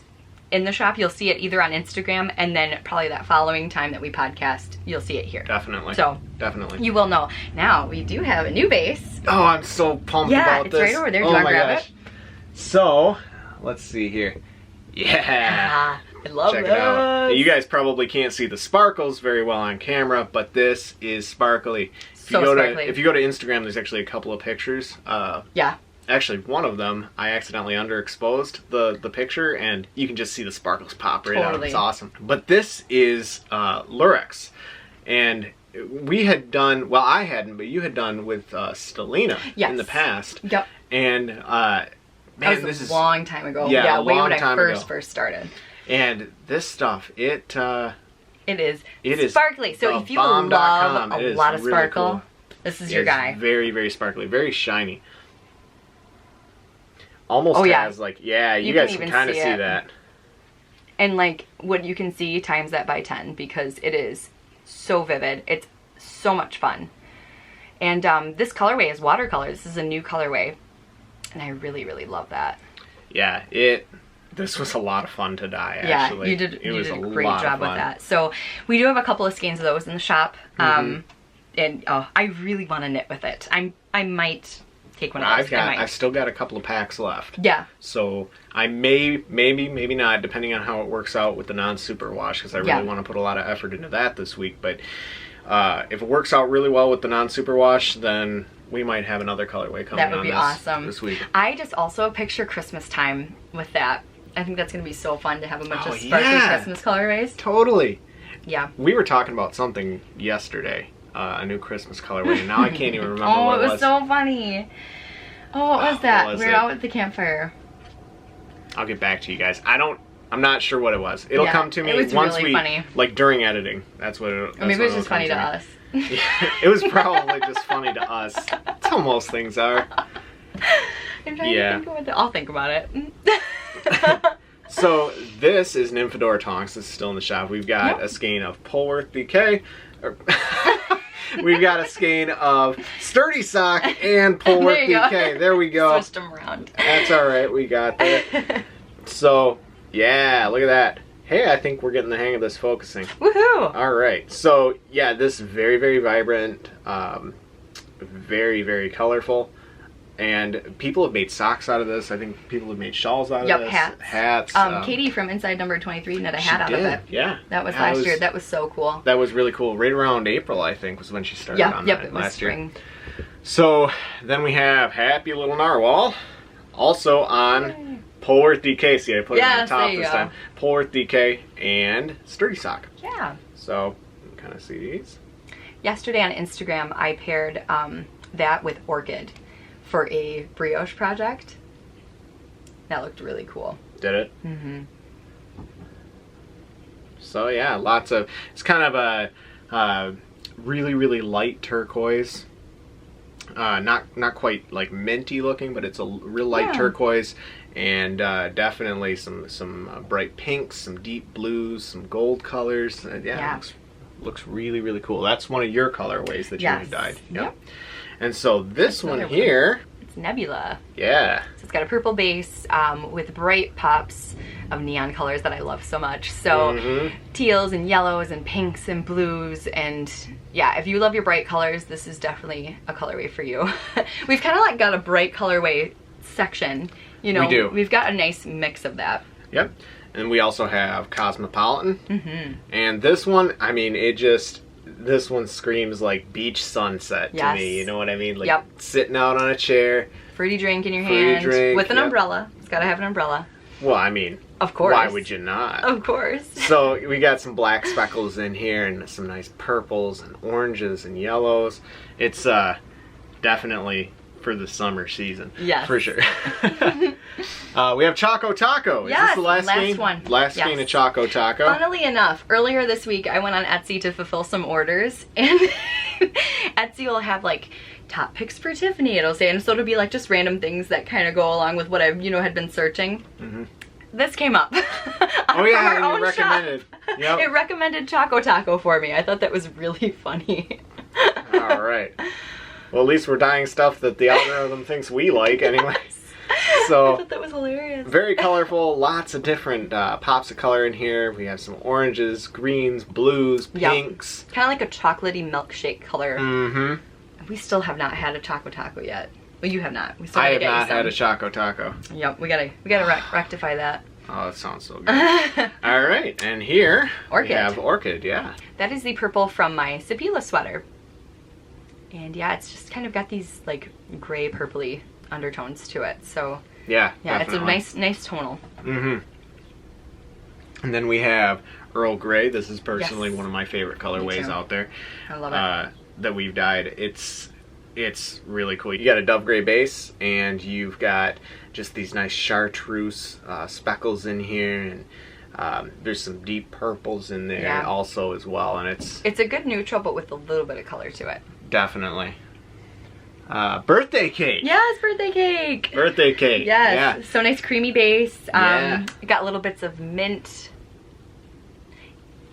in the shop, you'll see it either on Instagram, and then probably that following time that we podcast, you'll see it here. Definitely. So definitely, you will know. Now we do have a new base. Oh, I'm so pumped about this. Yeah, it's right over there. Do you want to grab it? So let's see here. Yeah, I love Check it out. You guys probably can't see the sparkles very well on camera, but this is sparkly. If you go to Instagram, there's actually a couple of pictures. Actually, one of them, I accidentally underexposed the picture, and you can just see the sparkles pop right out. It's awesome. But this is Lurex, and we had done, well, I hadn't, but you had done with Stelina in the past. Yep. And man, this is a long time ago. Yeah, way when I first started. And this stuff, it is sparkly. So if you love a lot of sparkle, cool. This is your guy. Very, very sparkly, very shiny. Almost has like, you guys can kind of see that. And like what you can see, times that by 10, because it is so vivid. It's so much fun. And this colorway is watercolor. This is a new colorway, and I really, really love that. Yeah, this was a lot of fun to dye, actually. You did a great job with that. So we do have a couple of skeins of those in the shop. And I really want to knit with it. I might take one of those. I've still got a couple of packs left. Yeah. So I maybe not, depending on how it works out with the non-super wash, because I really want to put a lot of effort into that this week. But if it works out really well with the non-super wash, then we might have another colorway coming on. That would be awesome this week. I just also picture Christmas time with that. I think that's going to be so fun to have a bunch of sparkly Christmas colorways. Totally. Yeah. We were talking about something yesterday, a new Christmas colorway, and now I can't even remember what it was. Oh, it was so funny. Oh, what was that? We were out at the campfire. I'll get back to you guys. I'm not sure what it was. It'll come to me once funny. Like during editing. That's what it. Or maybe it was just funny to us. Yeah, it was probably just funny to us. That's how most things are. I'm trying to think of it. I'll think about it. So this is Nymphadora Tonks. This is still in the shop. We've got a skein of Polworth DK. We've got a skein of Sturdy Sock and Polworth DK. There we go. Switched them around. That's all right. We got that. So yeah, look at that. Hey, I think we're getting the hang of this focusing. Woohoo! All right. So yeah, this is very, very vibrant, very, very colorful. And people have made socks out of this. I think people have made shawls out of this. Hats. Katie from Inside Number 23 knit a hat out of it. Yeah. That was last year. That was so cool. That was really cool. Right around April, I think, was when she started on that last year. So then we have Happy Little Narwhal, also on Polworth DK. See, I put it on the top this time. Polworth DK and Sturdy Sock. Yeah. So you can kind of see these. Yesterday on Instagram, I paired that with Orchid for a brioche project. That looked really cool. Did it? Mm-hmm. So yeah, lots of, it's kind of a really, really light turquoise. Not quite like minty looking, but it's a real light turquoise, and definitely some bright pinks, some deep blues, some gold colors. Yeah. It looks really, really cool. That's one of your colorways that you had dyed. Yep. And so this one here, it's Nebula. Yeah. So it's got a purple base with bright pops of neon colors that I love so much. So teals and yellows and pinks and blues, and yeah, if you love your bright colors, this is definitely a colorway for you. We've kind of like got a bright colorway section, you know. We do. We've got a nice mix of that. Yep. And we also have Cosmopolitan. And this one, I mean, this one screams like beach sunset to me, you know what I mean? Like sitting out on a chair. Fruity drink in your hand. With an umbrella. It's gotta have an umbrella. Well, I mean, of course. Why would you not? Of course. So we got some black speckles in here and some nice purples and oranges and yellows. It's definitely for the summer season. Yes. For sure. We have Choco Taco. Is this the last skein? One. Last skein of Choco Taco. Funnily enough, earlier this week I went on Etsy to fulfill some orders, and Etsy will have like top picks for Tiffany, it'll say, and so it'll be like just random things that kind of go along with what I've, you know, had been searching. This came up. Oh yeah, and you recommended. Yep. It recommended Choco Taco for me. I thought that was really funny. All right. Well, at least we're dyeing stuff that the algorithm thinks we like anyway. So I thought that was hilarious. Very colorful, lots of different pops of color in here. We have some oranges, greens, blues, pinks. Kind of like a chocolatey milkshake color. We still have not had a Choco Taco yet. Well, you have not. We still I have not had a Choco Taco. Yep, we gotta rectify that. Oh, that sounds so good. All right, and here we have Orchid. Yeah. That is the purple from my Sipila sweater. And yeah, it's just kind of got these like gray purpley undertones to it. So yeah, definitely. It's a nice tonal. And then we have Earl Grey. This is personally one of my favorite colorways out there. I love it. That we've dyed. It's really cool. You got a dove gray base, and you've got just these nice chartreuse speckles in here, and there's some deep purples in there also as well, and it's a good neutral, but with a little bit of color to it. Definitely. Birthday cake. Yes, birthday cake. Birthday cake. Yes. Yeah. So nice creamy base. Got little bits of mint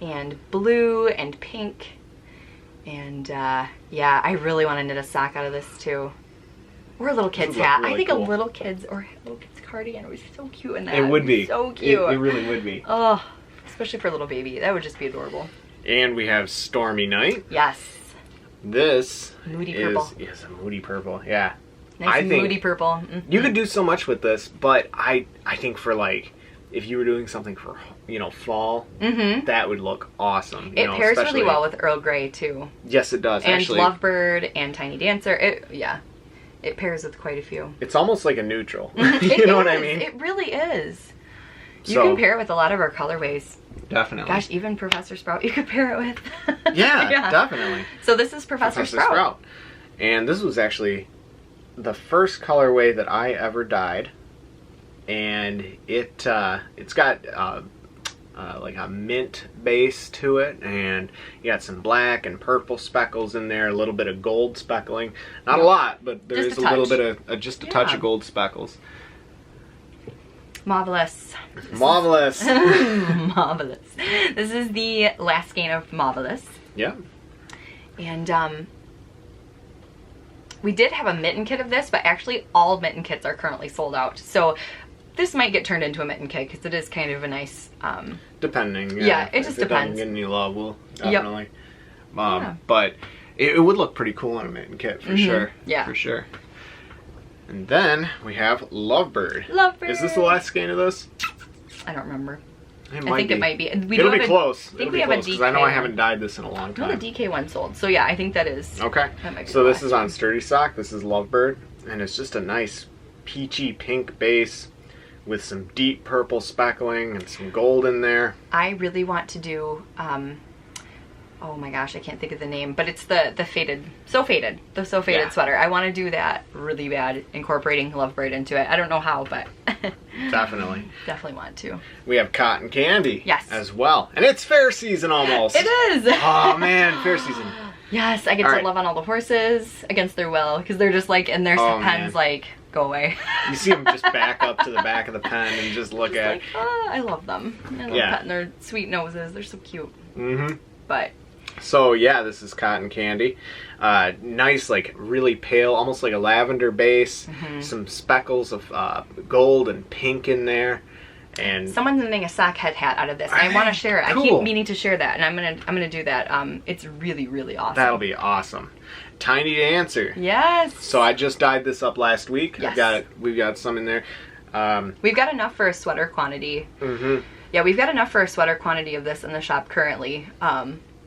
and blue and pink. And yeah, I really want to knit a sock out of this too. Or a little kid's hat. Really I think cool. a little kid's cardigan would be so cute in that. It would be. So cute. It really would be. Oh, especially for a little baby. That would just be adorable. And we have Stormy Night. Yes. This moody purple. Is a moody purple. Yeah. Nice moody purple. You could do so much with this, but I think for like, if you were doing something for, you know, fall, that would look awesome. It pairs really well with Earl Grey too. Yes, it does. And actually, Lovebird and Tiny Dancer. It pairs with quite a few. It's almost like a neutral. You know what I mean? It really is. You can pair it with a lot of our colorways. Definitely. Gosh, even Professor Sprout you could pair it with. Yeah, definitely. So this is Professor Sprout. And this was actually the first colorway that I ever dyed. And it's got like a mint base to it, and you got some black and purple speckles in there, a little bit of gold speckling. Not a lot, but there is a little bit of just a touch of gold speckles. Marvelous. Marvelous. Marvelous. This is the last skein of Marvelous. Yeah. And we did have a mitten kit of this, but actually all mitten kits are currently sold out. So this might get turned into a mitten kit because it is kind of a nice... Depending. Yeah, it just depends. If it doesn't get any love, we'll definitely. But it would look pretty cool on a mitten kit for sure. Yeah. For sure. And then we have Lovebird. Lovebird. Is this the last skein of this? I don't remember. It I think it might be. It'll be close. I think we have a DK because I know I haven't dyed this in a long time. No, the DK one sold. So yeah, I think that is. Okay. That might be So the this last is on Sturdy Sock. This is Lovebird, and it's just a nice peachy pink base with some deep purple speckling and some gold in there. I really want to do. Oh my gosh, I can't think of the name, but it's the faded, the so faded sweater. I want to do that really bad, incorporating Lovebird into it. I don't know how, but Definitely want to. We have cotton candy, yes, as well, and it's fair season almost. It is. Oh man, fair season. Yes, I get to love on all the horses against their will because they're just like in their pens, like go away. You see them just back up to the back of the pen and just look at. Like, oh, I love them. I love petting their sweet noses. They're so cute. Mm-hmm. But. So yeah, this is cotton candy. Nice, like really pale, almost like a lavender base. Some speckles of gold and pink in there. And someone's making a sock head hat out of this. I want to share it. Cool. I keep meaning to share that, and I'm gonna do that. It's really, really awesome. That'll be awesome. Tiny to answer. Yes. So I just dyed this up last week. Yes. We've got some in there. We've got enough for a sweater quantity. Yeah, we've got enough for a sweater quantity of this in the shop currently.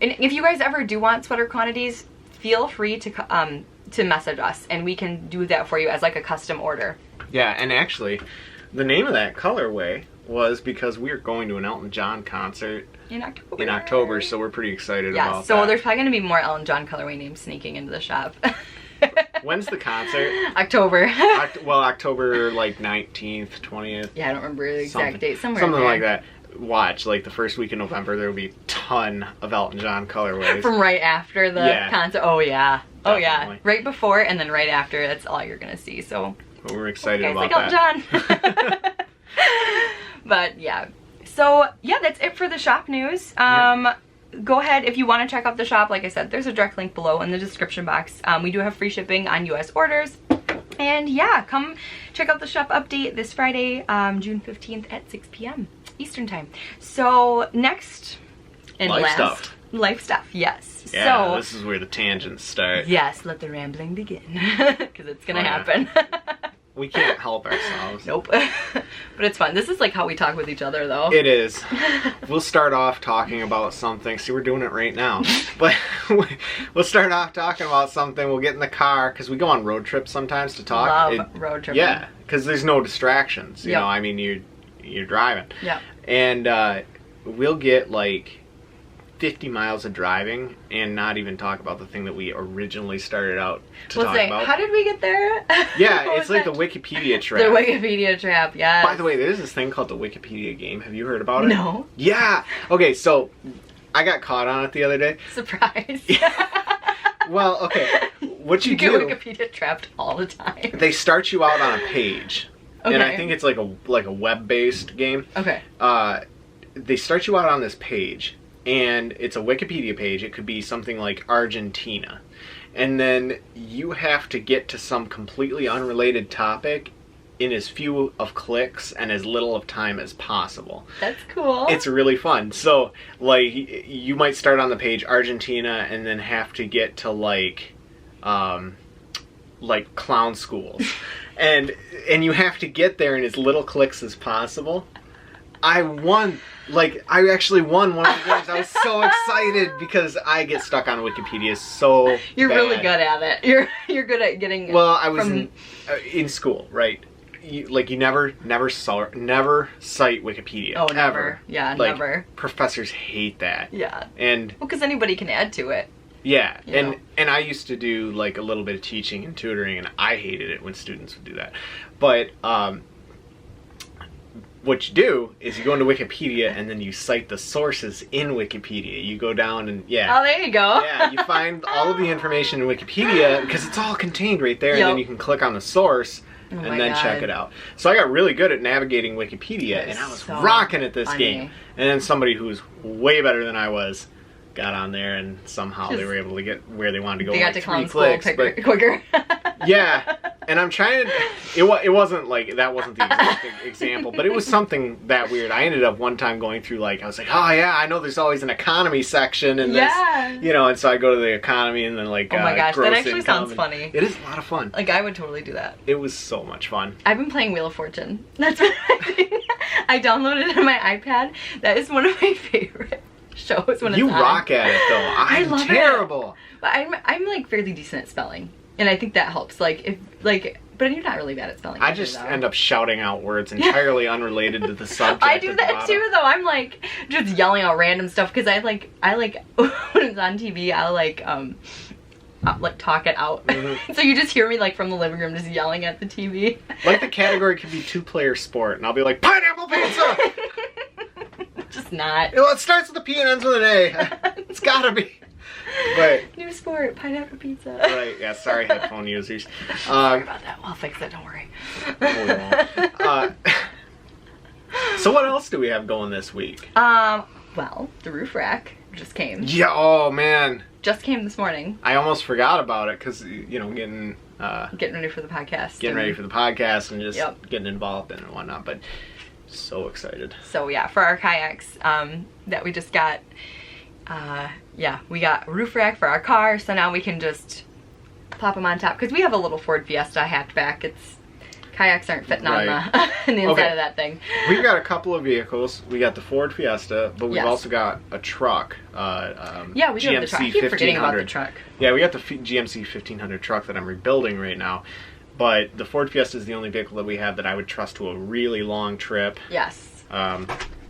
And if you guys ever do want sweater quantities, feel free to message us, and we can do that for you as like a custom order. Yeah, and actually, the name of that colorway was because we are going to an Elton John concert in October, so we're pretty excited about that. So there's probably going to be more Elton John colorway names sneaking into the shop. When's the concert? October. Well, October like 19th, 20th. Yeah, I don't remember the exact date. Something like that. Watch, like the first week in November, there will be a ton of Elton John colorways. From right after the concert. Oh yeah. Definitely. Oh yeah. Right before and then right after, that's all you're going to see. So but we're excited about like Elton John. But yeah. So yeah, that's it for the shop news. Go ahead if you want to check out the shop. Like I said, there's a direct link below in the description box. We do have free shipping on US orders. And yeah, come check out the shop update this Friday, June 15th at 6 p.m. Eastern time. So next and life stuff, yes. Yeah, so, this is where the tangents start. Yes, let the rambling begin, because it's gonna happen. We can't help ourselves. Nope. But it's fun. This is like how we talk with each other, though. It is. We'll start off talking about something. See, we're doing it right now. But we'll start off talking about something. We'll get in the car, because we go on road trips sometimes to talk. Love road tripping. Yeah, because there's no distractions. You know, I mean, you're driving. Yeah. And we'll get like 50 miles of driving and not even talk about the thing that we originally started out to talk about. How did we get there? Yeah, it's like the Wikipedia trap. The Wikipedia trap, yeah. By the way, there's this thing called the Wikipedia game. Have you heard about it? No. Yeah. Okay, so I got caught on it the other day. Surprise. Well, okay. What you do... You get Wikipedia trapped all the time. They start you out on a page. Okay. And I think it's like a web-based game. Okay. They start you out on this page. And it's a Wikipedia page. It could be something like Argentina. And then you have to get to some completely unrelated topic in as few of clicks and as little of time as possible. That's cool. It's really fun. So, like, you might start on the page Argentina and then have to get to, like clown schools. and you have to get there in as little clicks as possible. I actually won one of the games. I was so excited because I get stuck on Wikipedia so You're bad. really good at it. You're good at getting. Well, I was in school, right? You never cite Wikipedia. Oh, never. Ever. Yeah, like, never. Professors hate that. Yeah. And well, because anybody can add to it. Yeah, and I used to do like a little bit of teaching and tutoring, and I hated it when students would do that. But what you do is you go into Wikipedia and then you cite the sources in Wikipedia. You go down and Oh, there you go. Yeah, you find all of the information in Wikipedia because it's all contained right there, and then you can click on the source and then check it out. So I got really good at navigating Wikipedia, and I was rocking at this game. And then somebody who's way better than I was got on there, and somehow they were able to get where they wanted to go. They in got like to clown 3 school clicks, quicker. Yeah, and I'm trying to. It wasn't like that. Wasn't the exact example, but it was something that weird. I ended up one time going through I was like, oh yeah, I know there's always an economy section in this, and so I go to the economy and then oh my gosh, that actually sounds funny. It is a lot of fun. Like I would totally do that. It was so much fun. I've been playing Wheel of Fortune. That's what I think. I downloaded it on my iPad. That is one of my favorite shows when it's You on. rock at it though. I'm love terrible. But I'm like fairly decent at spelling, and I think that helps. Like but you're not really bad at spelling. I just end up shouting out words entirely unrunrelated to the subject. I do that too, though. I'm like just yelling out random stuff because I like when it's on TV, I'll like talk it out. So you just hear me like from the living room just yelling at the TV. Like the category could be 2-player sport, and I'll be like, pineapple pizza! Just not. Well, it starts with a P and ends with an A. It's gotta be. Right. New sport, pineapple pizza. Right, yeah, sorry headphone users. Sorry about that. I'll fix it, don't worry. So what else do we have going this week? Well, the roof rack just came. Yeah, oh man. Just came this morning. I almost forgot about it because, you know, getting ready for the podcast. Getting ready for the podcast and just getting involved in it and whatnot, but so excited. So yeah, for our kayaks that we just got, yeah, we got a roof rack for our car, so now we can just plop them on top, because we have a little Ford Fiesta hatchback. Kayaks aren't fitting on the inside of that thing. We've got a couple of vehicles. We got the Ford Fiesta, but we've also got a truck. Yeah, we do have the truck. I keep forgetting about the truck. Yeah, we got the GMC 1500 truck that I'm rebuilding right now. But the Ford Fiesta is the only vehicle that we have that I would trust to a really long trip. Yes.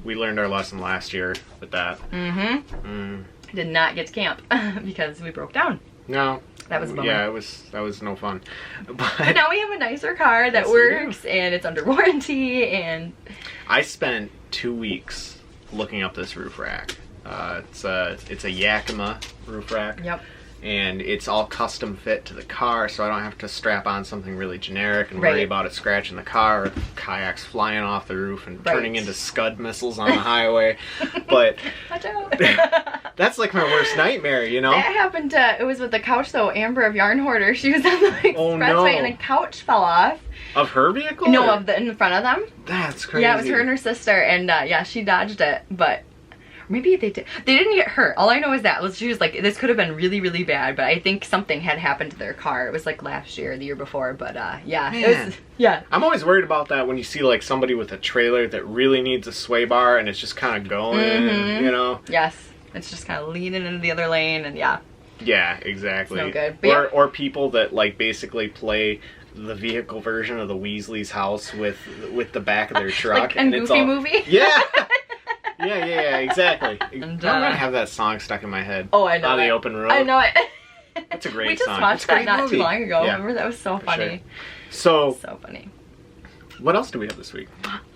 We learned our lesson last year with that. Did not get to camp because we broke down. No. That was a bummer. Yeah, that was no fun. But now we have a nicer car that works and it's under warranty, and I spent 2 weeks looking up this roof rack. It's a Yakima roof rack. Yep. And it's all custom fit to the car, so I don't have to strap on something really generic and worry about it scratching the car, or kayaks flying off the roof and turning into Scud missiles on the highway. But watch out. That's like my worst nightmare, you know? That happened it was with the couch though. Amber of Yarn Hoarder, she was on the expressway and a couch fell off. Of her vehicle? No, in front of them. That's crazy. Yeah, it was her and her sister, and yeah, she dodged it, but maybe they did. They didn't get hurt. All I know is that she was like, this could have been really, really bad, but I think something had happened to their car. It was like last year or the year before, but yeah. Man. It was, yeah. I'm always worried about that when you see like somebody with a trailer that really needs a sway bar and it's just kind of going, you know? Yes. It's just kind of leaning into the other lane, and yeah. Yeah, exactly. It's no good. But or people that like basically play the vehicle version of the Weasley's house with the back of their truck. Like in Goofy movie? Yeah. Yeah, exactly. And, I'm gonna have that song stuck in my head. Oh, I know. On the Open Road. I know it. That's a great song. We just watched that not too long ago. Yeah, remember? That was so funny. Sure. So funny. What else do we have this week?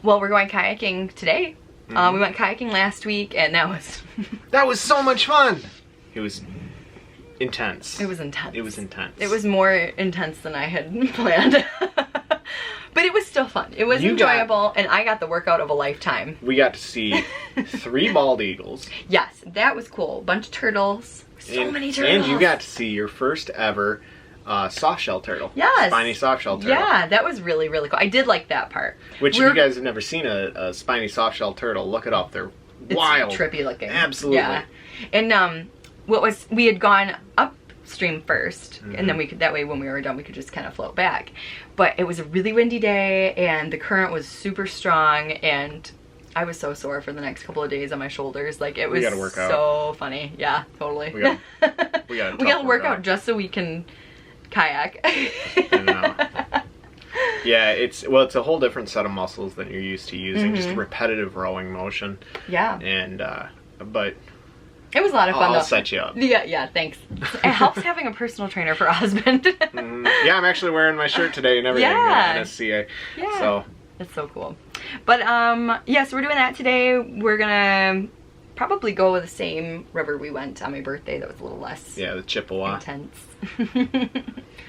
Well, we're going kayaking today. We went kayaking last week, and that was that was so much fun. It was intense. It was intense. It was intense. It was more intense than I had planned. But it was still fun. It was enjoyable, and I got the workout of a lifetime. We got to see 3 bald eagles. Yes, that was cool. Bunch of turtles. So many turtles. And you got to see your first ever soft shell turtle. Yes. Spiny soft shell turtle. Yeah, that was really, really cool. I did like that part. Which, if you guys have never seen a spiny soft shell turtle, look it up. They're wild. It's trippy looking. Absolutely. Yeah. And we had gone upstream first, and then that way when we were done we could just kind of float back. But it was a really windy day, and the current was super strong, and I was so sore for the next couple of days on my shoulders. Like, it was so funny. Yeah, totally. We gotta work out just so we can kayak. I know. Yeah, it's a whole different set of muscles than you're used to using. Just repetitive rowing motion. Yeah. And but it was a lot of fun. I'll set you up. Yeah, thanks. It helps having a personal trainer for a husband. Yeah, I'm actually wearing my shirt today and everything. Yeah. NSCA. Yeah. So that's so cool. But yeah, so we're doing that today. We're gonna probably go with the same river we went on my birthday. That was a little less the Chippewa. Intense.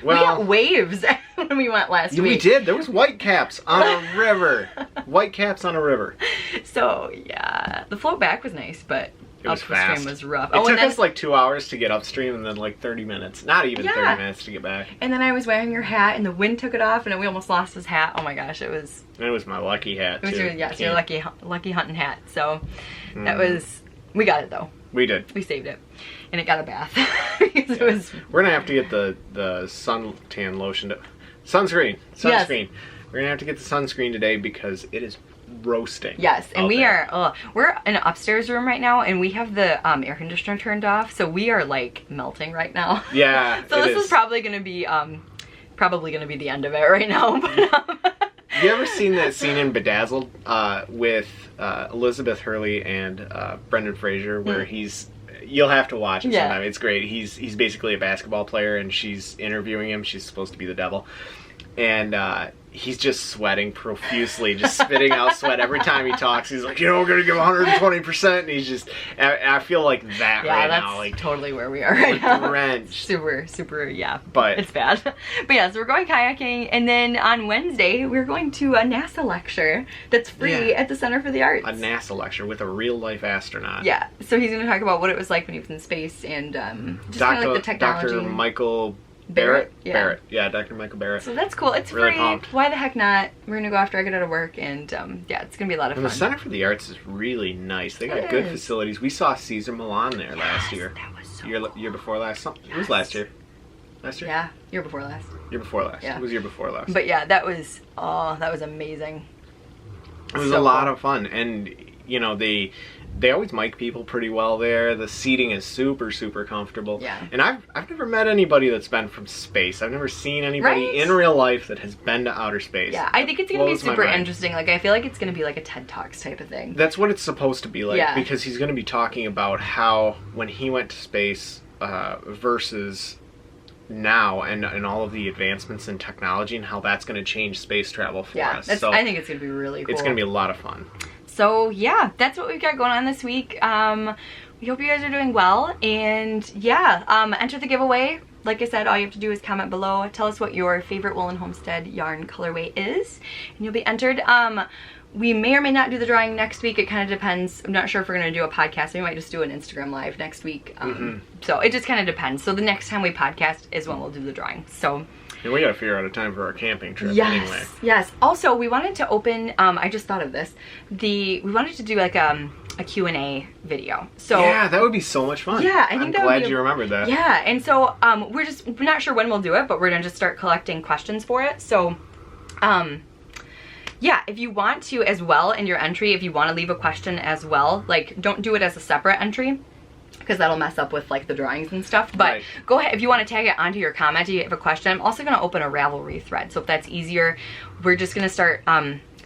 Well, we got waves when we went last week. We did. There was whitecaps on a river. Whitecaps on a river. So yeah, the float back was nice, but it was upstream was rough. It took us like 2 hours to get upstream, and then like 30 minutes. Not even 30 minutes to get back. And then I was wearing your hat, and the wind took it off, and we almost lost his hat. Oh my gosh, it was. And it was my lucky hat too. It was your lucky hunting hat. So that was. We got it though. We did. We saved it, and it got a bath. It was. We're gonna have to get the suntan lotion. Sunscreen. Yes. we're gonna have to get the sunscreen today because it is roasting. Yes, and we're we're in an upstairs room right now, and we have the air conditioner turned off, so we are like melting right now. Yeah. So this is probably gonna be the end of it right now. But, you ever seen that scene in Bedazzled with Elizabeth Hurley and Brendan Fraser, where you'll have to watch it sometime. It's great. He's basically a basketball player, and she's interviewing him. She's supposed to be the devil, and he's just sweating profusely, just spitting out sweat every time he talks. He's like, we're gonna give 120%, and he's just, I feel like that right now, like totally where we are right now. Drenched. Super, yeah. But it's bad. But yeah, so we're going kayaking, and then on Wednesday we're going to a NASA lecture that's free at the Center for the Arts. A NASA lecture with a real life astronaut. Yeah. So he's gonna talk about what it was like when he was in space, and just kind of like the technology. Dr. Michael Barrett? Yeah, Dr. Michael Barrett. So that's cool. It's really free. Pumped. Why the heck not? We're gonna go after I get out of work, and yeah, it's gonna be a lot of fun. And the Center for the Arts is really nice. They got good facilities. We saw Caesar Milan there last year. That was so year before last. It was last year. Last year? Yeah, year before last. Year before last. Yeah. It was year before last. But yeah, that was amazing. It was a lot of fun, and they always mic people pretty well there. The seating is super comfortable. Yeah. And I've never met anybody that's been from space. I've never seen anybody in real life that has been to outer space. Yeah, I think it's gonna be super interesting. Like, I feel like it's gonna be like a TED Talks type of thing. That's what it's supposed to be like, because he's gonna be talking about how when he went to space versus now, and all of the advancements in technology, and how that's going to change space travel for us. So I think it's going to be really cool. It's going to be a lot of fun. So yeah, that's what we've got going on this week. We hope you guys are doing well, and yeah, enter the giveaway. Like I said, all you have to do is comment below, tell us what your favorite Woolen Homestead yarn colorway is, and you'll be entered. We may or may not do the drawing next week. It kind of depends. I'm not sure if we're going to do a podcast. We might just do an Instagram live next week. So it just kind of depends. So the next time we podcast is when we'll do the drawing. So and we got to figure out a time for our camping trip anyway. Yes. Also, we wanted to open, I just thought of this. We wanted to do like a Q&A video. So yeah, that would be so much fun. Yeah, I think I'm glad you remembered that. Yeah, and so we're not sure when we'll do it, but we're going to just start collecting questions for it. So yeah, if you want to as well in your entry, if you want to leave a question as well, like don't do it as a separate entry because that'll mess up with like the drawings and stuff. But go ahead, if you want to tag it onto your comment, if you have a question. I'm also going to open a Ravelry thread. So if that's easier, we're just going to start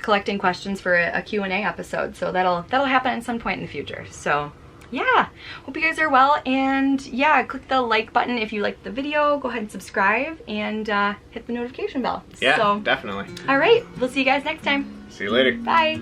collecting questions for a Q&A episode. So that'll happen at some point in the future. So yeah, hope you guys are well, and yeah, click the like button if you liked the video. Go ahead and subscribe, and hit the notification bell. Yeah, definitely. All right, we'll see you guys next time. See you later. Bye.